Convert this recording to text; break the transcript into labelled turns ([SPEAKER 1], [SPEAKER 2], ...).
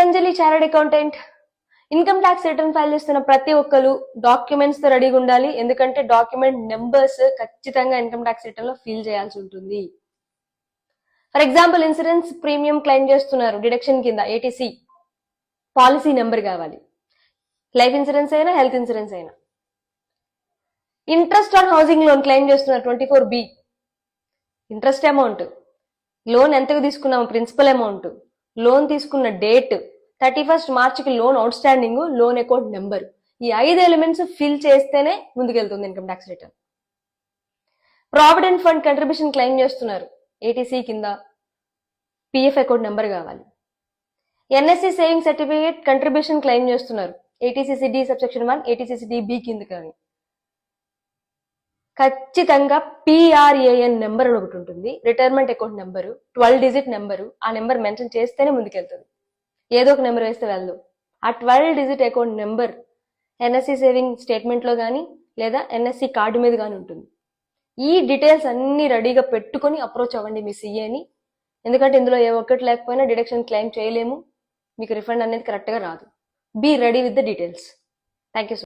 [SPEAKER 1] Patanjali chartered accountant. Income tax return file చేస్తున్న ప్రతి ఒక్కరు డాక్యుమెంట్స్ తో రెడీగా ఉండాలి. ఎందుకంటే డాక్యుమెంట్ నెంబర్స్ ఖచ్చితంగా ఇన్కమ్ ట్యాక్స్ రిటర్న్ లో ఫిల్ చేయాల్సి ఉంటుంది. For example insurance premium claim చేస్తున్నారు డిడక్షన్ కింద, ఏటీసీ పాలసీ నెంబర్ కావాలి. లైఫ్ ఇన్సూరెన్స్ అయినా హెల్త్ ఇన్సూరెన్స్ అయినా. Interest on housing loan claim చేస్తున్నారు 24B, ఇంట్రెస్ట్ అమౌంట్, లోన్ ఎంతకు తీసుకున్నాము, ప్రిన్సిపల్ అమౌంట్, లోన్ తీసుకున్న డేట్, 31 మార్చికి loan outstanding, loan account number. ఈ 5 ఎలిమెంట్స్ ఫిల్ చేస్తేనే ముందుకెళ్తుంది income tax return. Provident fund contribution claim చేస్తున్నారు ఏటీసీ కింద, పిఎఫ్ అకౌంట్ నెంబర్ కావాలి. NSC saving certificate contribution claim చేస్తున్నారు ఏటీసీసీడీ సబ్సెక్షన్ 1, ఏటీసీసీడీ కింద కానీ. ఖచ్చితంగా పిఆర్ఏఎన్ నెంబర్ అని ఒకటి ఉంటుంది, retirement account number, 12 digit number. ఆ నెంబర్ మెన్షన్ చేస్తేనే ముందుకెళ్తుంది. ఏదో ఒక నెంబర్ వేస్తే వెళ్దాం. ఆ 12 digit account number NSC saving statement లో కానీ లేదా ఎన్ఎస్సి కార్డు మీద కానీ ఉంటుంది. ఈ డీటెయిల్స్ అన్ని రెడీగా పెట్టుకొని అప్రోచ్ అవ్వండి మీ సీఏని. ఎందుకంటే ఇందులో ఏ ఒక్కటి లేకపోయినా డిడక్షన్ క్లెయిమ్ చేయలేము, మీకు రిఫండ్ అనేది కరెక్ట్గా రాదు. Be ready with the details. Thank you.